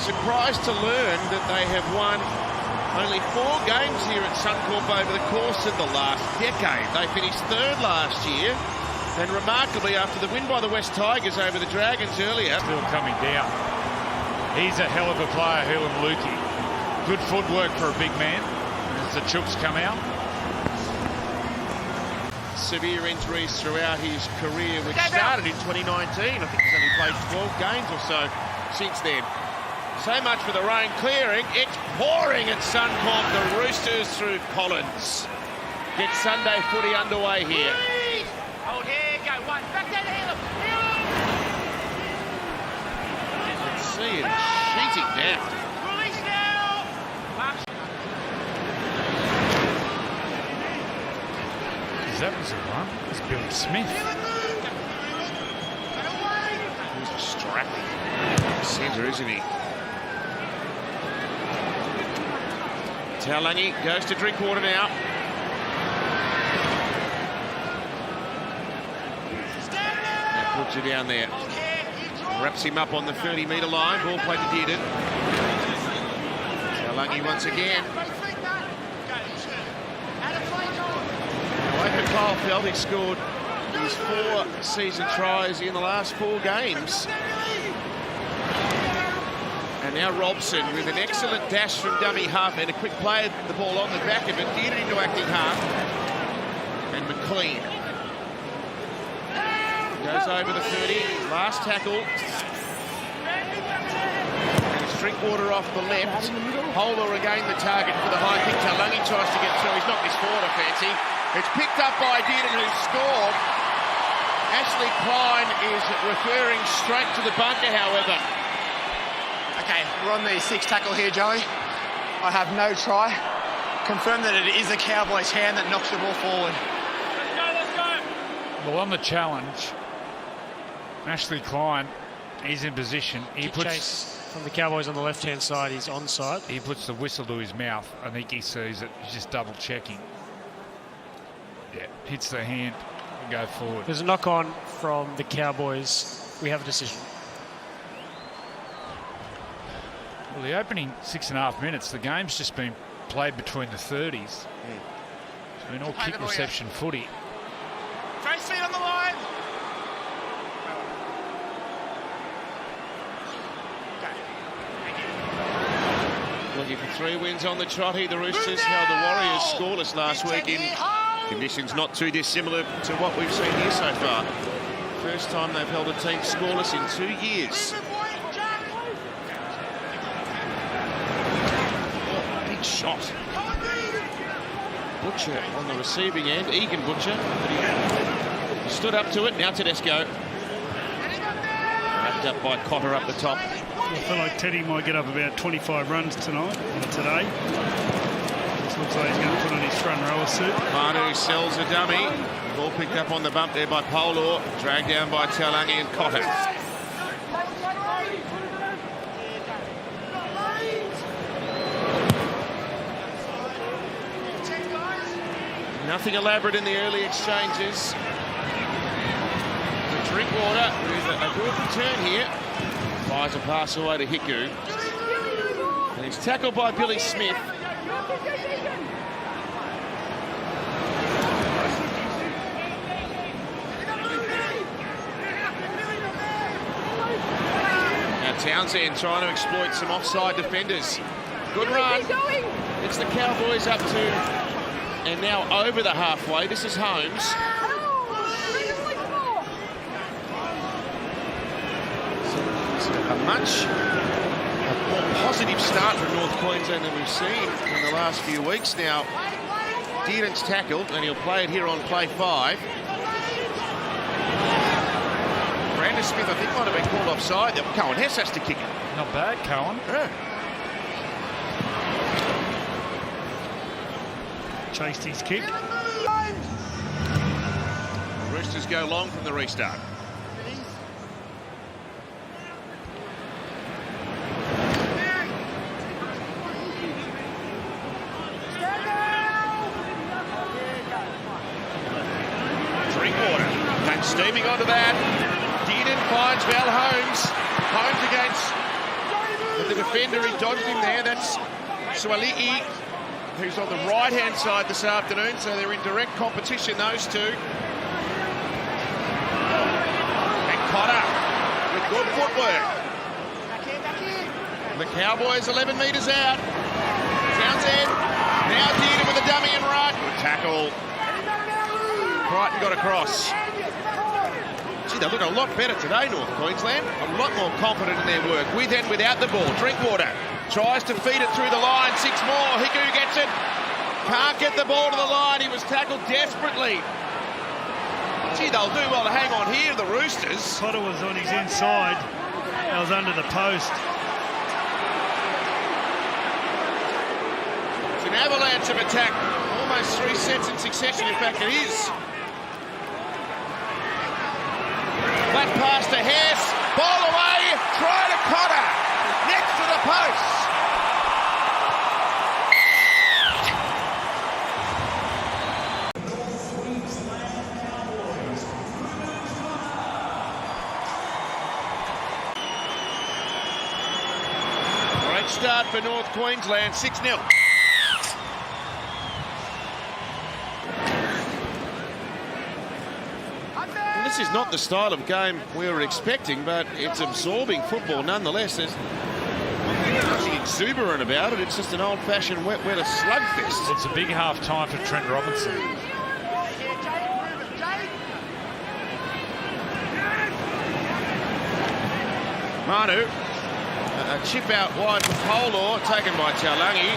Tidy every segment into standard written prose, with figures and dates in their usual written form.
surprised to learn that they have won only 4 games here at Suncorp over the course of the last decade. They finished 3rd last year, and remarkably, after the win by the West Tigers over the Dragons earlier. Still coming down. He's a hell of a player, Hulan Lukey. Good footwork for a big man as the Chooks come out. Severe injuries throughout his career, which started in 2019. I think he's only played 12 games or so since then. So much for the rain clearing. It's pouring at Suncorp. The Roosters through Collins. Get Sunday footy underway here. Hold here, go one. Back down the heel. Let's see it sheeting down. Release now. That was a run. It's Billy Smith. He's distracting. Centre, isn't he? Taulagi goes to Drinkwater now. That puts you down there. Wraps him up on the 30-metre line. Ball played to Dearden. Taulagi once again. Kyle felt he scored his 4 season tries in the last 4 games. And now Robson with an excellent dash from dummy half and a quick play of the ball on the back of it. Dearden into acting half. And McLean goes over the 30. Last tackle. And it's Drinkwater off the left. Holder again the target for the high kick. Taulagi tries to get through. He's knocked this forward a fancy. It's picked up by Dearden, who scored. Ashley Klein is referring straight to the bunker, however. Okay, we're on the 6th tackle here, Joey. I have no try. Confirm that it is a Cowboys hand that knocks the ball forward. Let's go. Well, on the challenge, Ashley Klein is in position. He puts Chase from the Cowboys on the left-hand side. He's onside. He puts the whistle to his mouth. I think he sees it. He's just double-checking. Yeah, hits the hand and go forward. There's a knock-on from the Cowboys. We have a decision. Well, the opening 6.5 minutes, the game's just been played between the 30s. It's been all kick reception footy. Trace feet on the line. Looking for 3 wins on the trotty. The Roosters held the Warriors scoreless last week in conditions not too dissimilar to what we've seen here so far. First time they've held a team scoreless in 2 years. Oh, big shot. Butcher on the receiving end. Egan Butcher. But he stood up to it. Now Tedesco. Wrapped up by Cotter up the top. I feel like Teddy might get up about 25 runs tonight or today. This looks like he's going to put on his front rower suit. Manu sells a dummy. Ball picked up on the bump there by Polor. Dragged down by Taulagi and Cotter. Nothing elaborate in the early exchanges. Drinkwater with a good return here. Fires a pass away to Hiku. And he's tackled by Billy Smith. Now Townsend trying to exploit some offside defenders. Good run. It's the Cowboys up to and now over the halfway. This is Holmes. A much more positive start from North Queensland than we've seen in the last few weeks. Now, Dearden's tackled, and he'll play it here on play 5. Brandon Smith, I think, might have been called offside. Cohen Hess has to kick it. Not bad, Cohen. Yeah. Chased his kick. Roosters go long from the restart. Steaming onto that. Dearden finds Val Holmes. Holmes against the the defender. He dodged him there. That's Suali'i, who's on the right-hand side this afternoon, so they're in direct competition, those two. And Cotter with good footwork. The Cowboys 11 metres out. Townsend now hit him with a dummy and run. Good tackle. Crichton got across. Gee, they look a lot better today, North Queensland. A lot more confident in their work, with and without the ball. Drinkwater tries to feed it through the line. 6 more. Hiku gets it. Can't get the ball to the line. He was tackled desperately. Gee, they'll do well to hang on here, the Roosters. Potter was on his inside. That was under the post. It's an avalanche of attack. Almost 3 sets in succession, in fact it is. Flat pass to Hess. Ball away. Try to Cotter. Next to the post. Great start for North Queensland. 6-0. This is not the style of game we were expecting, but it's absorbing football nonetheless. There's nothing exuberant about it. It's just an old-fashioned wet-weather slugfest. It's a big half-time for Trent Robinson. Manu, a chip out wide for Polor, taken by Taulagi.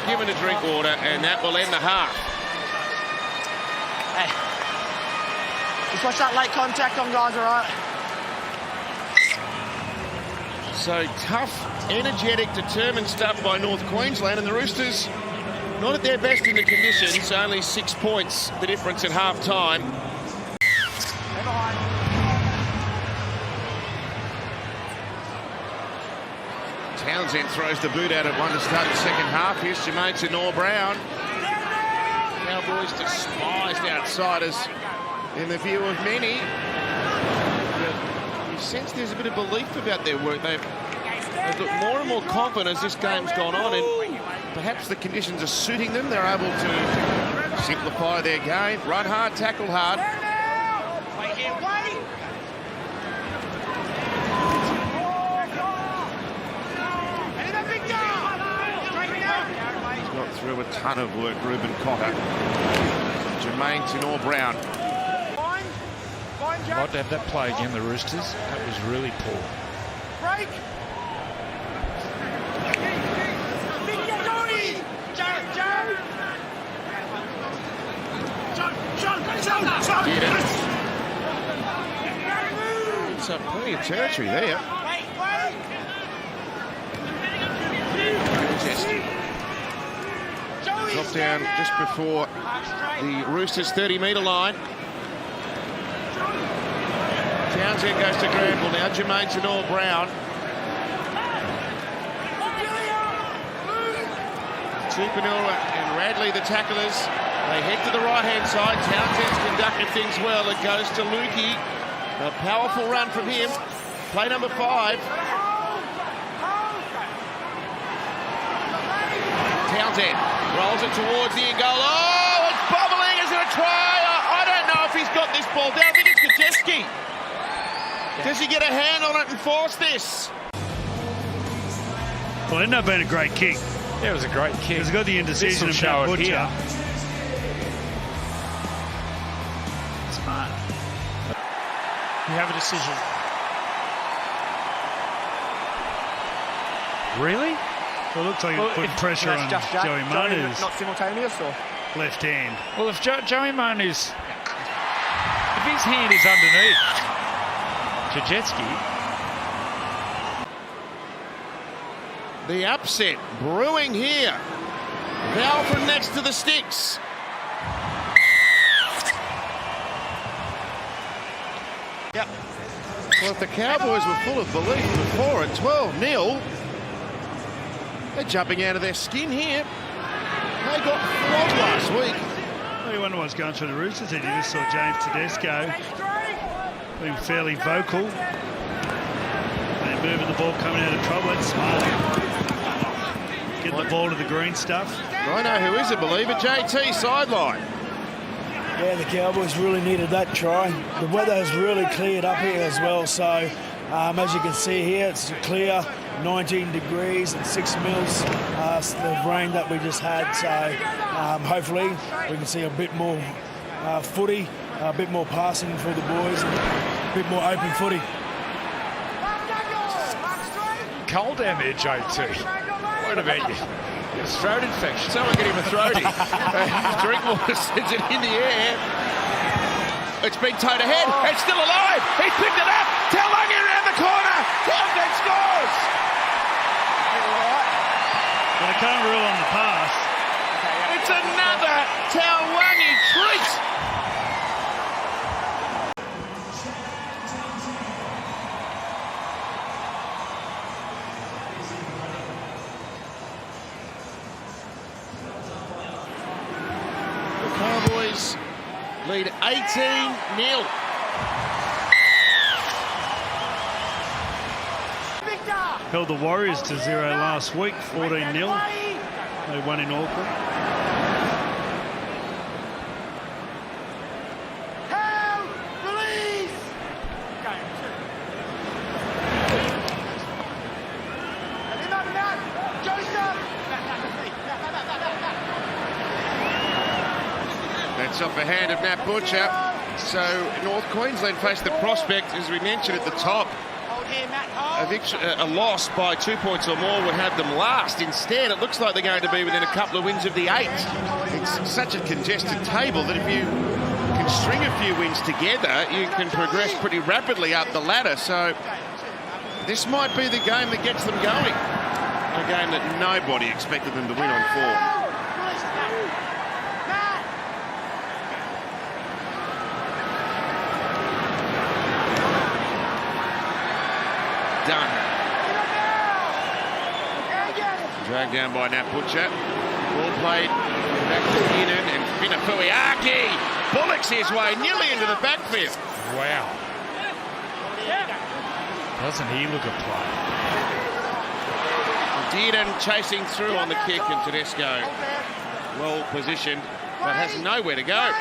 Given to Drinkwater, and that will end the half. Hey. Just watch that late contact on, guys, all right? So tough, energetic, determined stuff by North Queensland, and the Roosters not at their best in the conditions. Only 6 points the difference at half-time. Townsend throws the boot out at one to start the second half. Here's Jermaine Tenor-Brown. Cowboys despised outsiders in the view of many. But you sense there's a bit of belief about their work. They've looked more and more confident as this game's gone on, and perhaps the conditions are suiting them. They're able to simplify their game. Run hard, tackle hard. He's got through a ton of work, Reuben Cotter. Jermaine Tenor-Brown. Might have that play again, the Roosters. That was really poor. Break! Get it. It's plenty of territory there. Drop down just before the Roosters' 30-metre line. Townsend goes to Granville now. Jermaine Tenor-Brown. Tupanua and Radley, the tacklers. They head to the right-hand side. Townsend's conducted things well. It goes to Lukey. A powerful run from him. Play number 5. Townsend rolls it towards the end goal. Oh, it's bubbling. Is it a try? I don't know if he's got this ball down. I think it's Kaczewski. Does he get a hand on it and force this? Well, it ended up being a great kick. Yeah, it was a great kick. He's got the indecision of show it Butcher. here. Smart. You have a decision. Really? Well, it looks like it put pressure on Joey Manu's Not simultaneous, or? left hand. Well, if Joey Manu's... If his hand is underneath Kaczewski... The upset brewing here. Val from next to the sticks. Yep. Well, if the Cowboys were full of belief before at 12-0, they're jumping out of their skin here. They got flogged last week. Well, you wonder what's going through the Roosters head. You just saw James Tedesco being fairly vocal. And moving the ball, coming out of trouble. That's smart. Getting the ball to the green stuff. I know who is a believer. JT sideline. Yeah, the Cowboys really needed that try. The weather has really cleared up here as well, so as you can see here, it's clear, 19 degrees and 6 mils, the rain that we just had. So hopefully we can see a bit more footy, a bit more passing for the boys, and a bit more open footy. Cold down there, JT. What about you? It's throat infection. Someone get him a throatie. Drinkwater sends it in the air. It's been towed ahead. It's still alive. He's picked it up. Taulagi around the corner. Condensed scores. Well, they can't rule on the pass. It's another Taulagi treat. Cowboys lead 18-0. Held the Warriors to 0 last week, 14-0. They won in Auckland. That's off the hand of Nat Butcher. So North Queensland faced the prospect, as we mentioned at the top. A loss by 2 points or more would have them last. Instead, it looks like they're going to be within a couple of wins of the 8. It's such a congested table that if you can string a few wins together, you can progress pretty rapidly up the ladder. So this might be the game that gets them going. A game that nobody expected them to win on form. Done. Dragged down by Nat Butcher. Ball played back to Keenan and Finafuiaki bullocks his way nearly into the backfield. Wow. Doesn't he look a play? Dearden chasing through on the kick, and Tedesco well positioned but has nowhere to go.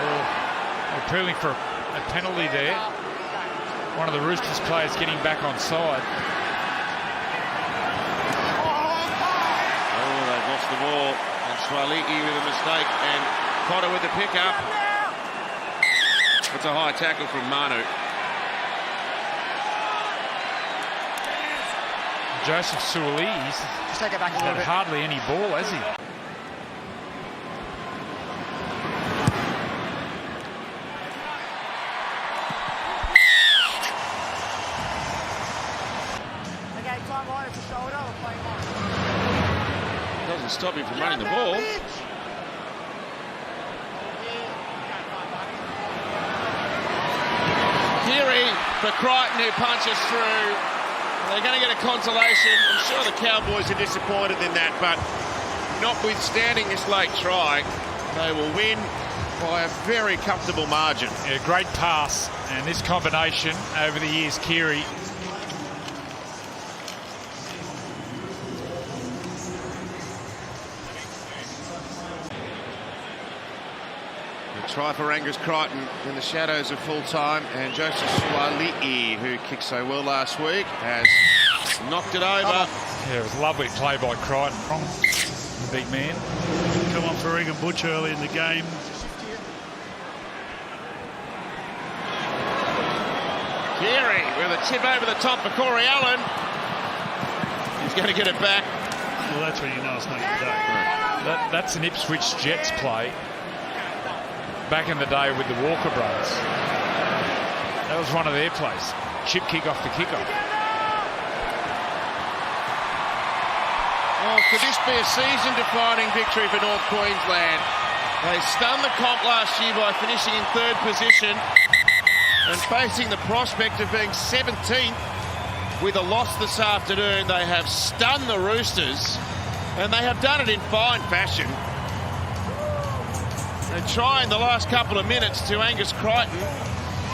Oh, appealing for a penalty there. One of the Roosters players getting back on side. Oh, they've lost the ball. And Swaliki with a mistake, and Cotter with the pickup. It's a high tackle from Manu. Joseph Suaalii, he's Just take it back a little had bit. hardly any ball, has he? Doesn't stop him from running the ball. Keary for Crichton, who punches through. They're going to get a consolation. I'm sure the Cowboys are disappointed in that, but notwithstanding this late try, they will win by a very comfortable margin. Yeah, great pass, and this combination over the years, Keary. Try for Angus Crichton in the shadows of full time, and Joseph Suaalii, who kicked so well last week, has knocked it over. Yeah, it was a lovely play by Crichton, the big man. Come on for Regan Butch early in the game. Keary with a tip over the top for Corey Allen. He's going to get it back. Well, that's when you know it's not your day. That's an Ipswich Jets play back in the day with the Walker brothers. That was one of their plays. Chip kickoff to kickoff. Oh, could this be a season-defining victory for North Queensland? They stunned the comp last year by finishing in 3rd position and facing the prospect of being 17th with a loss this afternoon. They have stunned the Roosters, and they have done it in fine fashion. They try in the last couple of minutes to Angus Crichton.